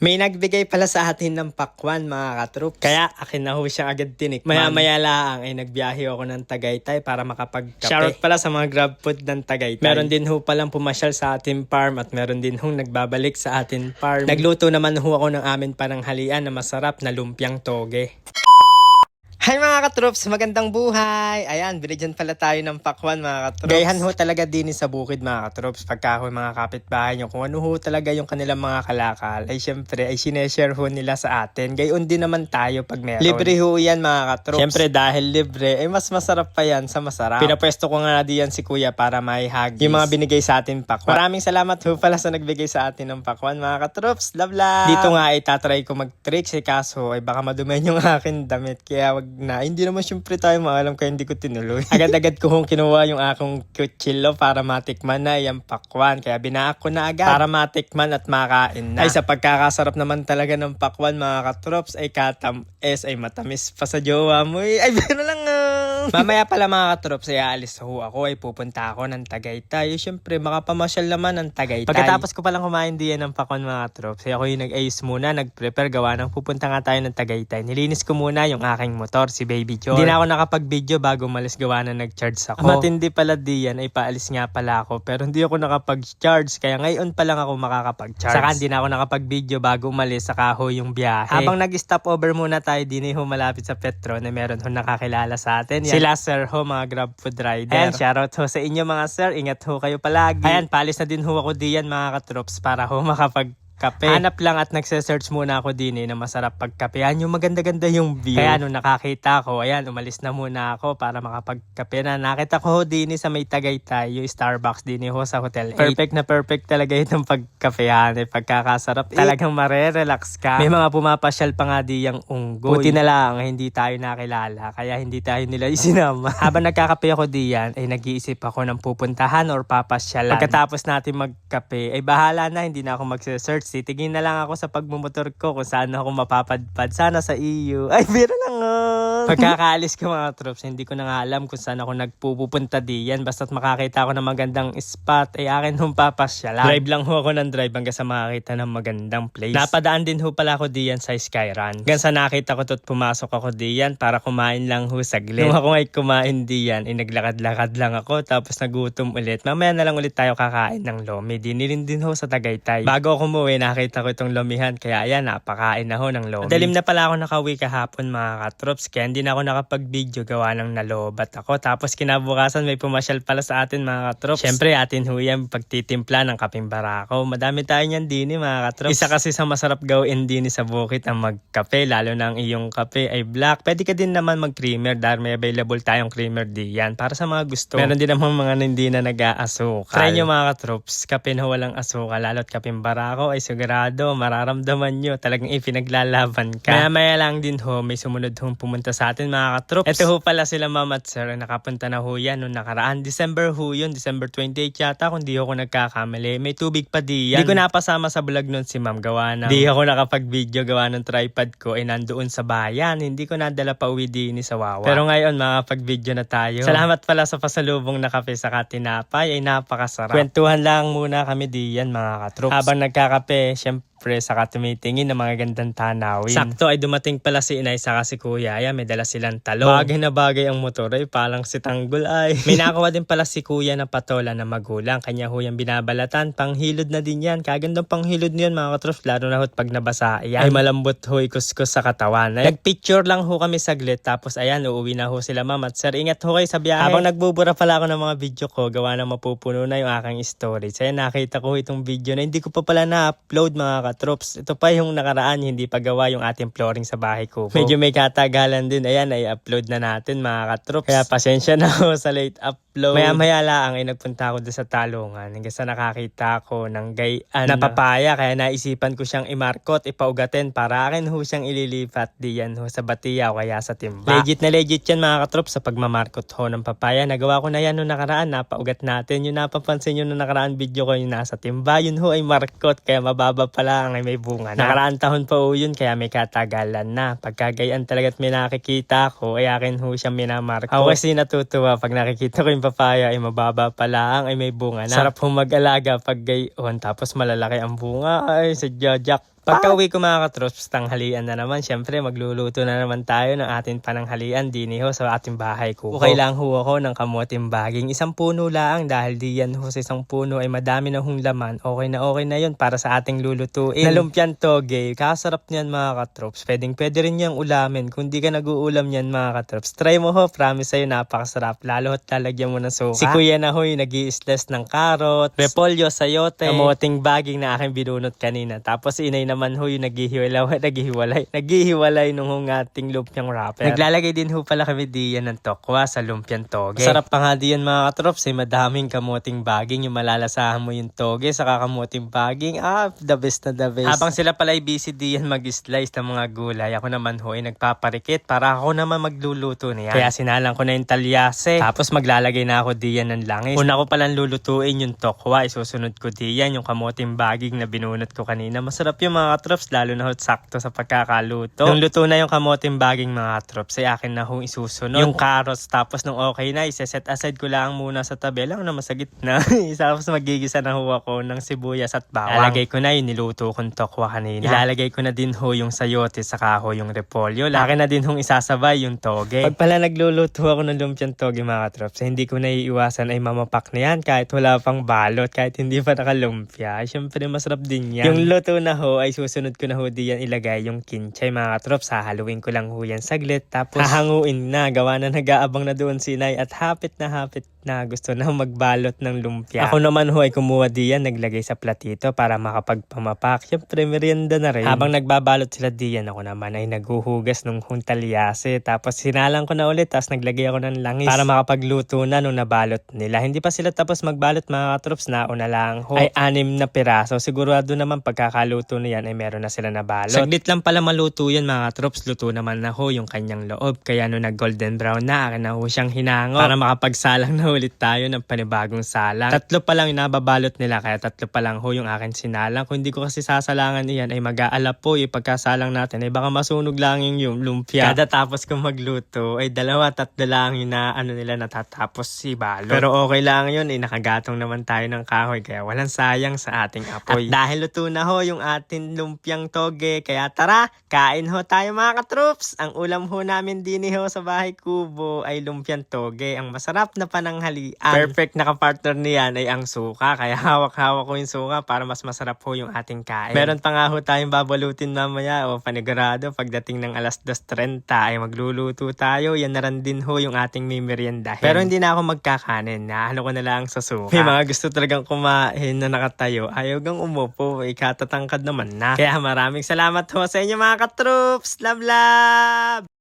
May nagbigay pala sa atin ng pakwan mga katroops. Kaya akin na ho siya agad tinik. Maya-maya lang ay nagbiyahe ako ng Tagaytay para makapagkape. Shoutout pala sa mga grab food ng Tagaytay. Meron din ho palang pumasyal sa ating farm at meron din hong nagbabalik sa ating farm. Nagluto naman ho ako ng amin pananghalian na masarap na lumpiang toge. Hi mga katroops, magandang buhay! Ayan, binigyan pala tayo ng pakwan mga katroops. Gayahan ho talaga din sa bukid mga katroops. Pagka ho mga kapitbahay nyo, kung ano ho talaga yung kanilang mga kalakal, ay syempre ay sineshare ho nila sa atin. Gayon din naman tayo pag meron. Libre ho yan mga katroops. Syempre dahil libre, ay mas masarap pa yan sa masarap. Pinapwesto ko nga diyan si kuya para may hagis yung mga binigay sa atin pakwan. Maraming salamat ho pala sa nagbigay sa atin ng pakwan mga katroops. Love love! Dito nga ay tatry ko mag-tricks kaso ay baka madumen yung akin damit. Kaya wag na, hindi naman syempre tayo maalam kaya hindi ko tinuloy. Agad-agad ko hong kinuha yung akong kutsilo para matikman na yung pakwan. Kaya binaak ko na agad para matikman at makain na. Ay sa pagkakasarap naman talaga ng pakwan mga katrops ay katamis ay matamis pa sa jowa mo. Ay pero lang Mamaya pala mga katrops ay aalis ho ako ay pupunta ako ng Tagaytay. Syempre makapamasyal naman ng Tagaytay. Pagkatapos ko palang kumain diyan ng pakwan mga katrops ay ako yung nag-ayos muna, nag-prepare gawa ng pupunta nga tayo ng Tagaytay. Nilinis ko muna yung aking motor, si Baby Joy. Hindi na ako nakapag-video bago umalis gawa na nag-charge ako. Matindi pala diyan ay paalis nga pala ako pero hindi ako nakapag-charge kaya ngayon pa lang ako makakapag-charge. Saka hindi na ako nakapag-video bago umalis saka ho yung biyahe. Habang nag-stop over muna tayo din ho malapit sa Petro na meron ho nakakilala sa atin. Yan. Sila sir ho mga grab food rider. Ayan, shoutout ho sa inyo mga sir. Ingat ho kayo palagi. Ayan, paalis na din ho ako diyan mga katrops para ho makapag kape. Hanap lang at nagse-search muna ako din na masarap pagkapehan. Yung maganda-ganda yung view. Kaya nung nakakita ko, ayan, umalis na muna ako para makapagkape na. Nakita ko din sa may Tagaytay, yung Starbucks din ho sa Hotel 8. Perfect na perfect talaga itong pagkapehan. Pagkakasarap. Talagang marerelax ka. May mga pumapasyal pa nga di yung unggoy. Buti na lang, hindi tayo nakilala. Kaya hindi tayo nila isinama. Habang nagkakape ako diyan, ay nag-iisip ako ng pupuntahan or papasyalan. Pagkatapos natin magkape, ay bahala na, hindi na ako magse-search. Titigin na lang ako sa pagmumotor ko kung saan ako mapapadpad. Sana sa EU. Ay, biro lang Pagkakaalis ko mga troops, hindi ko na nga alam kung saan ako nagpupunta diyan. Basta't makakita ako ng magandang spot, ay akin hong papasyalan. Drive lang ho ako ng drive hanggang sa makakita ng magandang place. Napadaan din ho pala ako diyan sa Skyrun. Hanggang sa nakita ko to't pumasok ako diyan para kumain lang ho saglit. Nung ako ngay kumain diyan, ay naglakad-lakad lang ako tapos nagutom ulit. Mamaya na lang ulit tayo kakain ng lomi. Dinirin din ho sa Tagaytay. Bago ako umuwi, nakita ko itong lomihan. Kaya ayan, napakain na ho ng lomi. Madalim na pala ako nakauwi kahapon mga katrops. Kaya hindi na ako nakapag-video gawa ng nalobat ako. Tapos kinabukasan may pumasyal pala sa atin mga katrops. Syempre atin ho yan pagtitimpla ng kaping barako. Madami tayo niyan din mga katrops. Isa kasi sa masarap gawin din sa bukit ang magkape. Lalo na ang iyong kape ay black. Pwede ka din naman mag-creamer dahil may available tayong creamer diyan. Para sa mga gusto. Meron din naman mga hindi na nag-aasukal. Try nyo mga katrops. Kape na walang asukal. Lalo't kaping barako ay sigurado mararamdaman nyo talagang ipinaglalaban ka. Maya lang din ho may sumunod hong pumunta sa atin mga katroops. Ito ho pala sila ma'am at sir, nakapunta na ho yan nung nakaraan December ho yun, December 28 yata kung di ako nagkakamali. May tubig pa di yan. Di ko napasama sa vlog nun si ma'am gawa ng di ako nakapag-video gawa ng tripod ko ay nandoon sa bayan. Hindi ko nadala pa uwi din sa Wawa. Pero ngayon makapag-video na tayo. Salamat pala sa pasalubong na kape sa tinapay ay napakasarap. Kwentuhan lang muna kami diyan mga katroops. Habang nagkakape, syempre saka tumitingin ng mga gandang tanawin. Sakto ay dumating pala si inay saka si kuya. Ayan, may dala silang talong. Bagay na bagay ang motor ay palang si Tanggol ay. May nakakuha din pala si kuya na patola na magulang. Kanya ho yung binabalatan. Panghilod na din yan. Kagandang panghilod niyan mga katrops. Lalo na ho pag nabasa. Ayan, ay malambot ho ikuskus sa katawan. Nagpicture lang ho kami saglit. Tapos ayan, uuwi na ho sila ma'am at sir. Ingat ho kayo sa biyahe. Habang nagbubura pala ako ng mga video ko, gawa na mapupuno na yung aking storage. Ayan, nakita ko itong video na hindi ko pa pala na-upload mga katrops. Ito pa yung nakaraan, hindi pa gawa yung ating flooring sa bahay ko. Medyo may katagalan din. Ayan, ay upload na natin mga katrops. Kaya pasensya na ho sa late upload. Maya-maya lang ay nagpunta ako doon sa talungan. Hanggang sa nakakita ko ng gayaan na papaya. Kaya naisipan ko siyang imarkot, ipaugatin para akin ho siyang ililipat diyan ho sa batiya o kaya sa timba. Legit na legit yan mga katrops sa pagmamarkot ho ng papaya. Nagawa ko na yan noong nakaraan. Napaugat natin. Yung napapansin nyo noong nakaraan video ko yung nasa timba. Yun ho ay markot. Kaya mababa pa lang ay may bunga na. Nakaraan taon pa ho yun kaya may katagalan na. Pagkagayaan talaga't may nakikita ko ay akin ho siyang minamarkot. Ako kasi natutuwa pag nakikita ko yung papaya ay mababa pa lang ay may bunga na. Sarap ho mag-alaga pag gayon tapos malalaki ang bunga ay sa jackpot. Pagka uwi ko mga katrops, tanghalian na naman. Siyempre magluluto na naman tayo ng ating pananghalian dini ho sa ating bahay ko. Okay lang ho ako ng kamuting baging. Isang puno lang dahil diyan ho sa isang puno ay madami na hong laman. Okay na yun para sa ating lulutuin. Na lumpiang toge. Kasarap niyan mga katrops. Pwede rin niyang ulamin. Kung di ka nag-uulam niyan mga katrops, try mo ho. Promise sa'yo napakasarap. Lalo at lalagyan mo ng suka. Si kuya na ho'y nag-i-slice ng carrot, repolyo, sayote, kamuting baging na aking binunot kanina. Tapos inay naman ho yung naghihiwalay nung ating lumpiang wrapper. Naglalagay din ho pala kami diyan ng tokwa sa lumpiang toge. Sarap pa nga diyan mga katrops, madaming kamuting baging, yung malalasahan mo yung toge sa kakamuting baging. The best na the best. Habang sila pala ay busy diyan mag-slice ng mga gulay, ako naman ho ay nagpaparikit para ako naman magluluto niyan. Kaya sinalang ko na yung talyase, tapos maglalagay na ako diyan ng langis. Una ko palang lulutuin yung tokwa, isusunod ko diyan yung kamuting baging na binunot ko kanina. Masarap yung mga katrops, lalo na ho sakto sa pagkakaluto. Nung luto na yung kamuting baging mga katrops, ay akin na hong isusunod yung carrots. Tapos nung okay na, isa-set aside ko lang muna sa tabi. Lang na masagit na. Tapos magigisa na ho ako ng sibuyas at bawang. Ilalagay ko na yung niluto kong tokwa kanina. Ilalagay ko na din ho yung sayote, saka ho yung repolyo. Akin na din hong isasabay yung toge. Pag pala nagluluto ako ng lumpiang toge mga katrops, hindi ko naiiwasan ay mamapak na yan kahit wala pang balot, kahit hindi pa nakalumpia. Siyempre masarap din yan. Yung luto na ho ay susunod ko na ho diyan ilagay yung kinchay mga katrops. Hahaluin ko lang ho yan saglit, tapos hahanguin na. Gawa na nag-aabang na doon si Nay at hapit na gusto na magbalot ng lumpia. Ako naman ho ay kumuha diyan, naglagay sa platito para makapagpamapak. Siyempre merienda na rin. Habang nagbabalot sila diyan, ako naman ay naghuhugas ng talyase. Tapos sinalang ko na ulit, tapos naglagay ako ng langis para makapagluto na nung nabalot nila. Hindi pa sila tapos magbalot mga katrops, nauna lang ho ay 6 na piraso. Sigurado naman pagkakaluto na yan ay meron na sila nabalot. Saglit lang pala maluto yan mga katrops, luto naman na ho yung kanyang loob. Kaya nung nag golden brown na, akin na ho siyang hinango para makapagsalang na ulit tayo ng panibagong salang. 3 pa lang yung nababalot nila, kaya 3 pa lang ho yung akin sinalang. Kung hindi ko kasi sasalangan iyan ay mag-aalap po yung pagkasalang natin ay baka masunog lang yung lumpia. Kada tapos kong magluto ay 2-3 lang yung nila natatapos si balot. Pero okay lang yun, nakagatong naman tayo ng kahoy kaya walang sayang sa ating apoy. At dahil luto na ho yung ating lumpiang toge, kaya tara, kain ho tayo mga katrops. Ang ulam ho namin din ho sa bahay kubo ay lumpiang toge. Ang masarap na pananghalian. Perfect na kapartner niyan ay ang suka. Kaya hawak-hawak ko yung suka para mas masarap ho yung ating kain. Meron pa nga ho tayong babalutin mamaya o panigurado pagdating ng 2:30 ay magluluto tayo. Yan na rin din ho yung ating meriendahin. Pero hindi na ako magkakanin. Naano ko na lang sa suka. May mga gusto talagang kumain na nakatayo. Ayaw gang umupo. Ikatatangkad naman na. Kaya maraming salamat ho sa inyo mga katrops. Love!